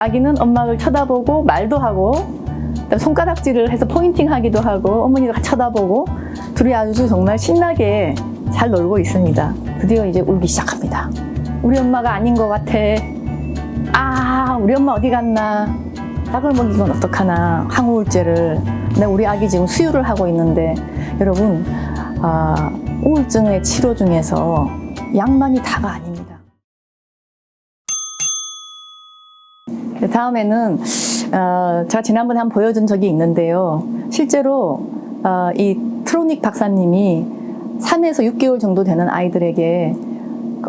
아기는 엄마를 쳐다보고 말도 하고 손가락질을 해서 포인팅 하기도 하고 어머니도 쳐다보고 둘이 아주 정말 신나게 잘 놀고 있습니다. 드디어 이제 울기 시작합니다. 우리 엄마가 아닌 것 같아. 아, 우리 엄마 어디 갔나. 약을 먹이건 어떡하나. 항우울제를. 근데 우리 아기 지금 수유를 하고 있는데 여러분, 우울증의 치료 중에서 약만이 다가 아닙니다. 다음에는 제가 지난번에 한번 보여준 적이 있는데요. 실제로 이 트로닉 박사님이 3에서 6개월 정도 되는 아이들에게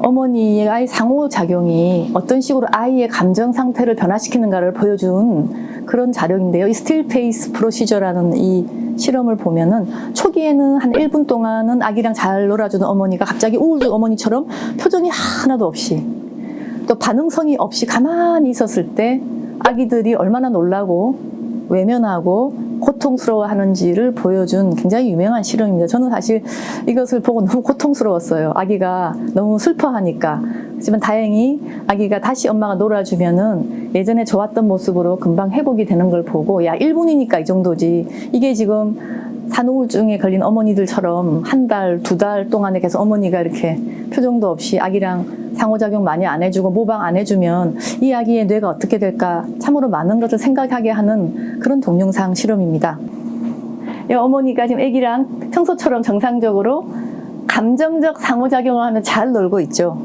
어머니의 상호작용이 어떤 식으로 아이의 감정 상태를 변화시키는가를 보여준 그런 자료인데요. 이 스틸 페이스 프로시저라는 이 실험을 보면은 초기에는 한 1분 동안은 아기랑 잘 놀아주는 어머니가 갑자기 우울증 어머니처럼 표정이 하나도 없이 또 반응성이 없이 가만히 있었을 때 아기들이 얼마나 놀라고 외면하고 고통스러워하는지를 보여준 굉장히 유명한 실험입니다. 저는 사실 이것을 보고 너무 고통스러웠어요. 아기가 너무 슬퍼하니까. 하지만 다행히 아기가 다시 엄마가 놀아주면은 예전에 좋았던 모습으로 금방 회복이 되는 걸 보고, 야, 1분이니까 이 정도지. 이게 지금 산후우울증에 걸린 어머니들처럼 한 달, 2달 동안에 계속 어머니가 이렇게 표정도 없이 아기랑 상호작용 많이 안 해주고 모방 안 해주면 이 아기의 뇌가 어떻게 될까 참으로 많은 것을 생각하게 하는 그런 동영상 실험입니다. 이 어머니가 지금 아기랑 평소처럼 정상적으로 감정적 상호작용을 하며 잘 놀고 있죠.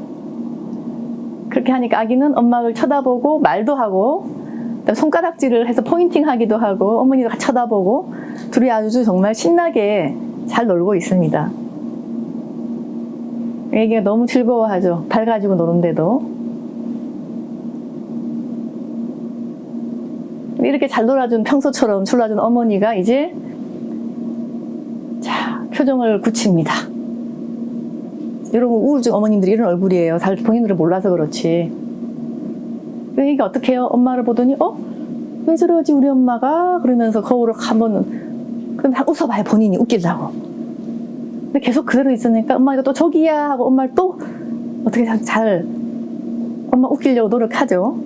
그렇게 하니까 아기는 엄마를 쳐다보고 말도 하고 손가락질을 해서 포인팅 하기도 하고 어머니도 같이 쳐다보고 둘이 아주 정말 신나게 잘 놀고 있습니다. 애기가 너무 즐거워하죠. 발 가지고 노는데도. 이렇게 잘 놀아준 평소처럼 놀아준 어머니가 이제 표정을 굳힙니다. 여러분, 우울증 어머님들이 이런 얼굴이에요. 잘 본인들을 몰라서 그렇지. 애기가 어떻게 해요? 엄마를 보더니 왜 저러지 우리 엄마가? 그러면서 거울을 한번 그럼 웃어봐요. 본인이 웃기려고. 근데 계속 그대로 있으니까 엄마가 또 저기야 하고 엄마를 또 어떻게 잘 엄마 웃기려고 노력하죠.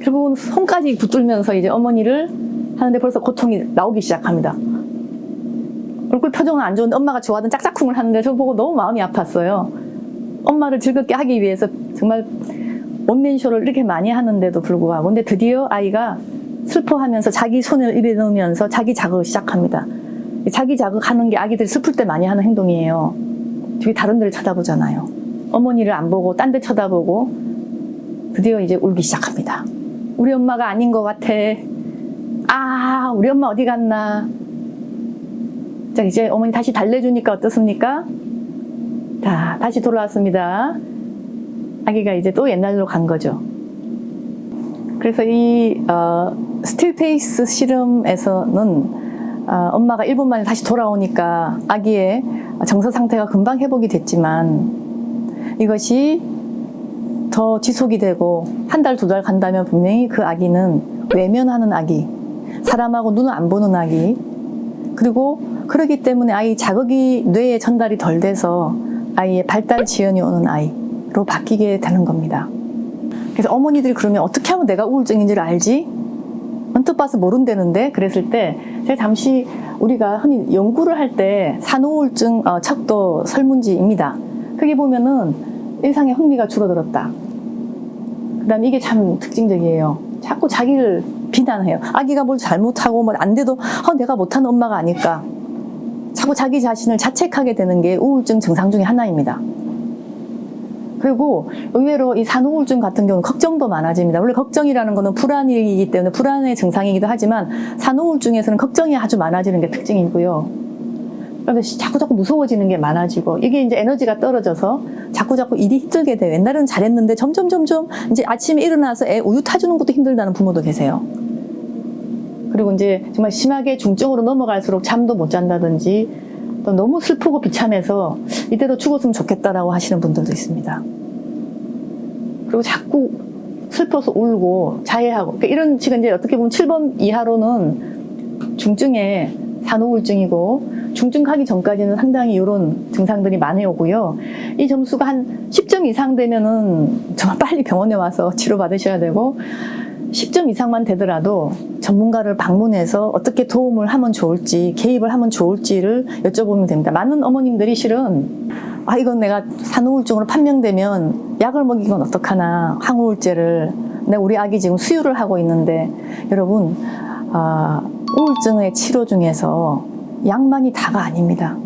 결국은 손까지 붙들면서 이제 어머니를 하는데 벌써 고통이 나오기 시작합니다. 얼굴 표정은 안 좋은데 엄마가 좋아하던 짝짝쿵을 하는데 저 보고 너무 마음이 아팠어요. 엄마를 즐겁게 하기 위해서 정말 원맨쇼를 이렇게 많이 하는데도 불구하고. 근데 드디어 아이가 슬퍼하면서 자기 손을 입에 넣으면서 자기 자극을 시작합니다. 자기 자극하는 게 아기들이 슬플 때 많이 하는 행동이에요. 되게 다른 데를 쳐다보잖아요. 어머니를 안 보고 딴 데 쳐다보고 드디어 이제 울기 시작합니다. 우리 엄마가 아닌 것 같아. 아, 우리 엄마 어디 갔나. 자, 이제 어머니 다시 달래주니까 어떻습니까? 자, 다시 돌아왔습니다. 아기가 이제 또 옛날로 간 거죠. 그래서 이 스틸 페이스 실험에서는 엄마가 1분 만에 다시 돌아오니까 아기의 정서 상태가 금방 회복이 됐지만 이것이 더 지속이 되고 한 달, 2달 간다면 분명히 그 아기는 외면하는 아기, 사람하고 눈을 안 보는 아기, 그리고 그러기 때문에 아이 자극이 뇌에 전달이 덜 돼서 아이의 발달 지연이 오는 아이로 바뀌게 되는 겁니다. 그래서 어머니들이 그러면 어떻게 하면 내가 우울증인지를 알지? 언뜻 봐서 모른다는데 그랬을 때 제가 잠시 우리가 흔히 연구를 할 때 산후우울증 척도 설문지입니다. 거기 보면은 일상의 흥미가 줄어들었다. 그 다음에 이게 참 특징적이에요. 자꾸 자기를 비난해요. 아기가 뭘 잘못하고 뭐 안 돼도 내가 못하는 엄마가 아닐까. 자꾸 자기 자신을 자책하게 되는 게 우울증 증상 중에 하나입니다. 그리고 의외로 이 산후우울증 같은 경우는 걱정도 많아집니다. 원래 걱정이라는 거는 불안이기 때문에 불안의 증상이기도 하지만 산후우울증에서는 걱정이 아주 많아지는 게 특징이고요. 그래서 자꾸 무서워지는 게 많아지고 이게 이제 에너지가 떨어져서 자꾸 일이 힘들게 돼요. 옛날에는 잘했는데 점점 이제 아침에 일어나서 애 우유 타주는 것도 힘들다는 부모도 계세요. 그리고 이제 정말 심하게 중증으로 넘어갈수록 잠도 못 잔다든지 또 너무 슬프고 비참해서 이대로 죽었으면 좋겠다라고 하시는 분들도 있습니다. 그리고 자꾸 슬퍼서 울고 자해하고 그러니까 이런 지금 이제 어떻게 보면 7번 이하로는 중증의 산후우울증이고 중증 가기 전까지는 상당히 이런 증상들이 많이 오고요. 이 점수가 한 10점 이상 되면은 정말 빨리 병원에 와서 치료받으셔야 되고 10점 이상만 되더라도 전문가를 방문해서 어떻게 도움을 하면 좋을지, 개입을 하면 좋을지를 여쭤보면 됩니다. 많은 어머님들이 실은 이건 내가 산후우울증으로 판명되면 약을 먹이건 어떡하나, 항우울제를. 우리 아기 지금 수유를 하고 있는데 여러분, 우울증의 치료 중에서 약만이 다가 아닙니다.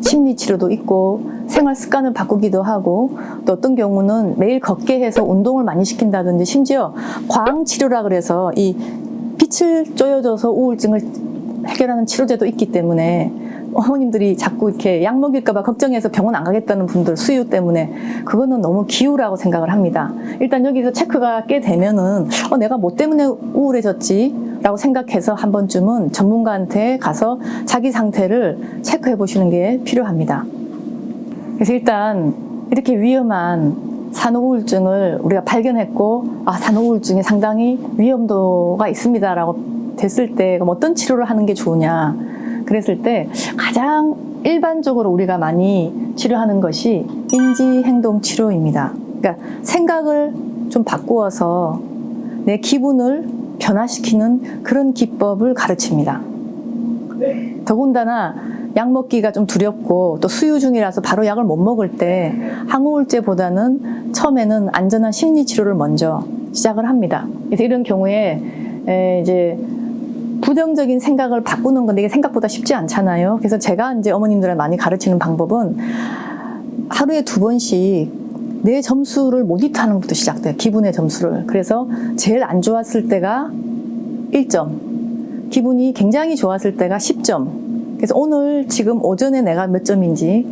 심리치료도 있고 생활 습관을 바꾸기도 하고 또 어떤 경우는 매일 걷게 해서 운동을 많이 시킨다든지 심지어 광치료라 그래서 이 빛을 쬐어줘서 우울증을 해결하는 치료제도 있기 때문에 어머님들이 자꾸 이렇게 약 먹일까 봐 걱정해서 병원 안 가겠다는 분들 수유 때문에 그거는 너무 기우라고 생각을 합니다. 일단 여기서 체크가 꽤 되면은 내가 뭐 때문에 우울해졌지? 라고 생각해서 한 번쯤은 전문가한테 가서 자기 상태를 체크해 보시는 게 필요합니다. 그래서 일단 이렇게 위험한 산후우울증을 우리가 발견했고 산후우울증이 상당히 위험도가 있습니다라고 됐을 때 그럼 어떤 치료를 하는 게 좋으냐 그랬을 때 가장 일반적으로 우리가 많이 치료하는 것이 인지행동치료입니다. 그러니까 생각을 좀 바꾸어서 내 기분을 변화시키는 그런 기법을 가르칩니다. 더군다나 약 먹기가 좀 두렵고 또 수유 중이라서 바로 약을 못 먹을 때 항우울제보다는 처음에는 안전한 심리치료를 먼저 시작을 합니다. 그래서 이런 경우에 이제 부정적인 생각을 바꾸는 건데 이게 생각보다 쉽지 않잖아요. 그래서 제가 이제 어머님들을 많이 가르치는 방법은 하루에 2번씩 내 점수를 모니터하는 것부터 시작돼요. 기분의 점수를. 그래서 제일 안 좋았을 때가 1점, 기분이 굉장히 좋았을 때가 10점. 그래서 오늘 지금 오전에 내가 몇 점인지,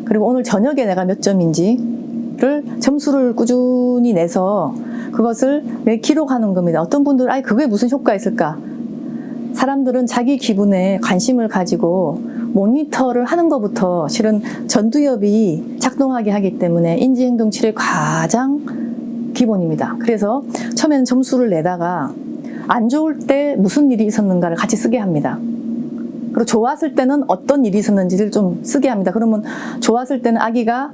그리고 오늘 저녁에 내가 몇 점인지를 점수를 꾸준히 내서 그것을 매일 기록하는 겁니다. 어떤 분들은 그게 무슨 효과가 있을까? 사람들은 자기 기분에 관심을 가지고 모니터를 하는 것부터 실은 전두엽이 작동하게 하기 때문에 인지행동 치료의 가장 기본입니다. 그래서 처음에는 점수를 내다가 안 좋을 때 무슨 일이 있었는가를 같이 쓰게 합니다. 그리고 좋았을 때는 어떤 일이 있었는지를 좀 쓰게 합니다. 그러면 좋았을 때는 아기가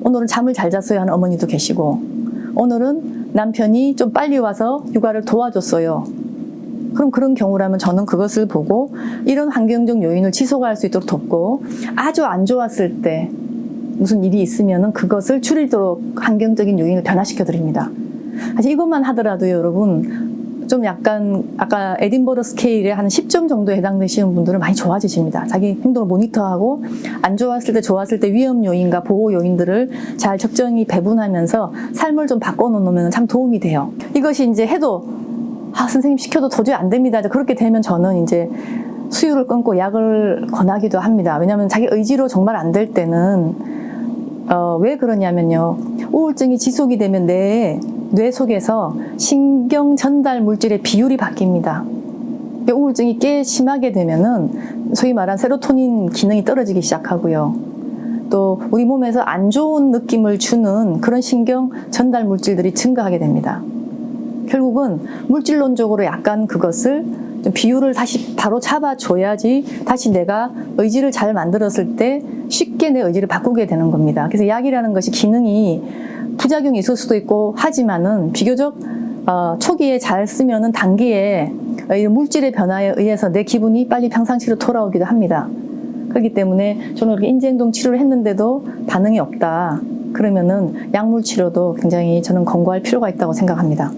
오늘은 잠을 잘 잤어요 하는 어머니도 계시고 오늘은 남편이 좀 빨리 와서 육아를 도와줬어요. 그럼 그런 경우라면 저는 그것을 보고 이런 환경적 요인을 지속할 수 있도록 돕고 아주 안 좋았을 때 무슨 일이 있으면 그것을 줄이도록 환경적인 요인을 변화시켜 드립니다. 사실 이것만 하더라도 여러분 좀 약간 아까 에딘버러 스케일에 한 10점 정도에 해당되시는 분들은 많이 좋아지십니다. 자기 행동을 모니터하고 안 좋았을 때 좋았을 때 위험 요인과 보호 요인들을 잘 적정히 배분하면서 삶을 좀 바꿔놓으면 참 도움이 돼요. 이것이 이제 해도 선생님 시켜도 도저히 안 됩니다. 그렇게 되면 저는 이제 수유를 끊고 약을 권하기도 합니다. 왜냐하면 자기 의지로 정말 안 될 때는 왜 그러냐면요. 우울증이 지속이 되면 뇌 속에서 신경 전달 물질의 비율이 바뀝니다. 우울증이 꽤 심하게 되면은 소위 말한 세로토닌 기능이 떨어지기 시작하고요. 또 우리 몸에서 안 좋은 느낌을 주는 그런 신경 전달 물질들이 증가하게 됩니다. 결국은 물질론적으로 약간 그것을 좀 비율을 다시 바로 잡아줘야지 다시 내가 의지를 잘 만들었을 때 쉽게 내 의지를 바꾸게 되는 겁니다. 그래서 약이라는 것이 기능이 부작용이 있을 수도 있고 하지만은 비교적 초기에 잘 쓰면은 단기에 물질의 변화에 의해서 내 기분이 빨리 평상시로 돌아오기도 합니다. 그렇기 때문에 저는 이렇게 인지행동 치료를 했는데도 반응이 없다. 그러면은 약물 치료도 굉장히 저는 권고할 필요가 있다고 생각합니다.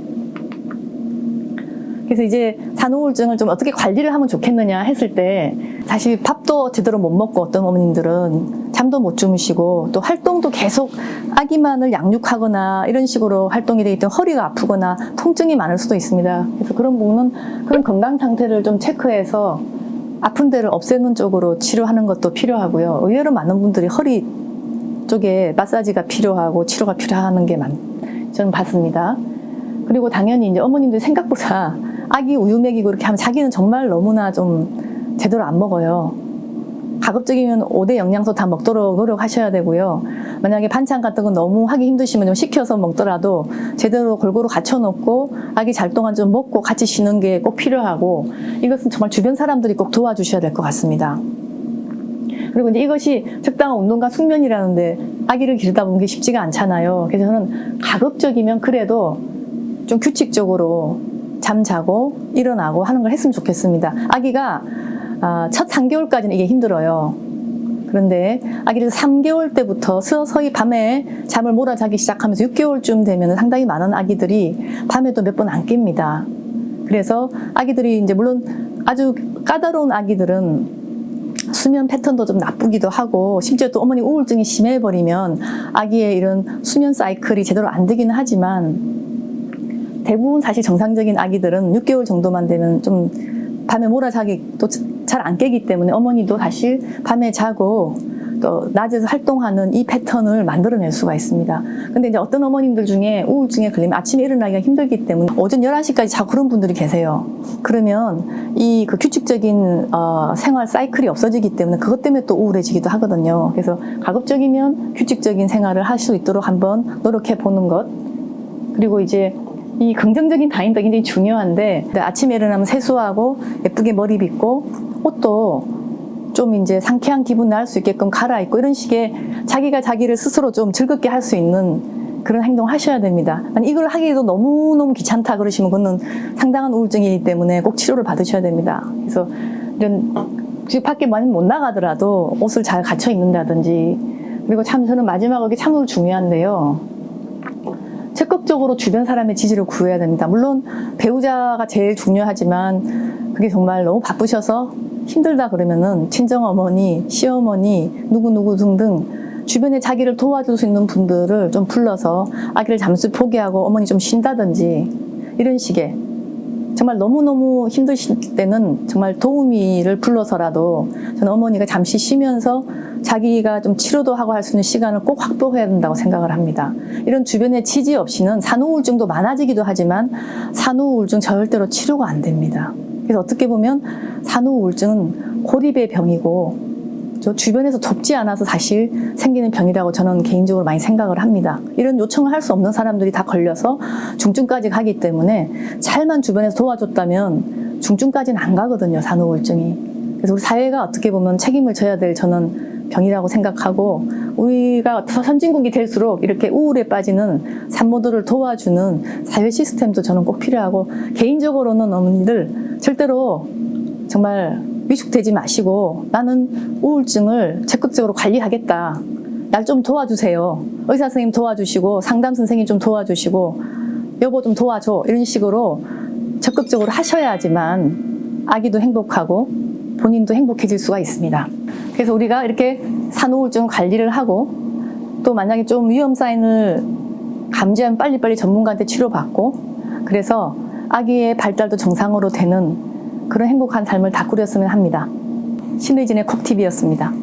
그래서 이제 산후우울증을 좀 어떻게 관리를 하면 좋겠느냐 했을 때 사실 밥도 제대로 못 먹고 어떤 어머님들은 잠도 못 주무시고 또 활동도 계속 아기만을 양육하거나 이런 식으로 활동이 되기 때문에 허리가 아프거나 통증이 많을 수도 있습니다. 그래서 그런 부분은 그런 건강 상태를 좀 체크해서 아픈 데를 없애는 쪽으로 치료하는 것도 필요하고요. 의외로 많은 분들이 허리 쪽에 마사지가 필요하고 치료가 필요한 게 저는 봤습니다. 그리고 당연히 이제 어머님들 아기 우유 먹이고 이렇게 하면 자기는 정말 너무나 좀 제대로 안 먹어요. 가급적이면 5대 영양소 다 먹도록 노력하셔야 되고요. 만약에 반찬 같은 건 너무 하기 힘드시면 좀 식혀서 먹더라도 제대로 골고루 갖춰놓고 아기 잘 동안 좀 먹고 같이 쉬는 게 꼭 필요하고, 이것은 정말 주변 사람들이 꼭 도와주셔야 될 것 같습니다. 그리고 이제 이것이 적당한 운동과 숙면이라는데 아기를 기르다 보면 게 쉽지가 않잖아요. 그래서 저는 가급적이면 그래도 좀 규칙적으로 잠자고 일어나고 하는 걸 했으면 좋겠습니다. 아기가 첫 3개월까지는 이게 힘들어요. 그런데 아기를 3개월 때부터 서서히 밤에 잠을 몰아자기 시작하면서 6개월쯤 되면 상당히 많은 아기들이 밤에도 몇 번 안 깹니다. 그래서 아기들이 이제 물론 아주 까다로운 아기들은 수면 패턴도 좀 나쁘기도 하고, 심지어 또 어머니 우울증이 심해버리면 아기의 이런 수면 사이클이 제대로 안 되기는 하지만, 대부분 사실 정상적인 아기들은 6개월 정도만 되면 좀 밤에 몰아자기 또 잘 안 깨기 때문에 어머니도 사실 밤에 자고 또 낮에서 활동하는 이 패턴을 만들어낼 수가 있습니다. 근데 이제 어떤 어머님들 중에 우울증에 걸리면 아침에 일어나기가 힘들기 때문에 오전 11시까지 자고 그런 분들이 계세요. 그러면 이 그 규칙적인 생활 사이클이 없어지기 때문에 그것 때문에 또 우울해지기도 하거든요. 그래서 가급적이면 규칙적인 생활을 할 수 있도록 한번 노력해 보는 것. 그리고 이제 이 긍정적인 다인도 굉장히 중요한데, 아침에 일어나면 세수하고 예쁘게 머리 빗고 옷도 좀 이제 상쾌한 기분 날 수 있게끔 갈아입고, 이런 식의 자기가 자기를 스스로 좀 즐겁게 할 수 있는 그런 행동을 하셔야 됩니다. 아니, 이걸 하기도 너무너무 귀찮다 그러시면 그거는 상당한 우울증이기 때문에 꼭 치료를 받으셔야 됩니다. 그래서 이런 지금 밖에 많이 못 나가더라도 옷을 잘 갖춰 입는다든지, 그리고 참 저는 마지막으로 이게 참으로 중요한데요. 적극적으로 주변 사람의 지지를 구해야 됩니다. 물론 배우자가 제일 중요하지만 그게 정말 너무 바쁘셔서 힘들다 그러면은 친정어머니, 시어머니, 누구누구 등등 주변에 자기를 도와줄 수 있는 분들을 좀 불러서 아기를 잠시 포기하고 어머니 좀 쉰다든지, 이런 식의 정말 너무너무 힘드실 때는 정말 도우미를 불러서라도 저는 어머니가 잠시 쉬면서 자기가 좀 치료도 하고 할 수 있는 시간을 꼭 확보해야 된다고 생각을 합니다. 이런 주변의 지지 없이는 산후우울증도 많아지기도 하지만 산후우울증 절대로 치료가 안 됩니다. 그래서 어떻게 보면 산후우울증은 고립의 병이고 저 주변에서 돕지 않아서 사실 생기는 병이라고 저는 개인적으로 많이 생각을 합니다. 이런 요청을 할 수 없는 사람들이 다 걸려서 중증까지 가기 때문에 잘만 주변에서 도와줬다면 중증까지는 안 가거든요, 산후우울증이. 그래서 우리 사회가 어떻게 보면 책임을 져야 될 저는 병이라고 생각하고, 우리가 선진국이 될수록 이렇게 우울에 빠지는 산모들을 도와주는 사회 시스템도 저는 꼭 필요하고, 개인적으로는 어머니들 절대로 정말 위축되지 마시고 나는 우울증을 적극적으로 관리하겠다, 날 좀 도와주세요, 의사 선생님 도와주시고 상담 선생님 좀 도와주시고 여보 좀 도와줘, 이런 식으로 적극적으로 하셔야지만 아기도 행복하고 본인도 행복해질 수가 있습니다. 그래서 우리가 이렇게 산후우울증 관리를 하고, 또 만약에 좀 위험 사인을 감지하면 빨리빨리 전문가한테 치료받고, 그래서 아기의 발달도 정상으로 되는 그런 행복한 삶을 다 꾸렸으면 합니다. 신의진의 콕TV였습니다.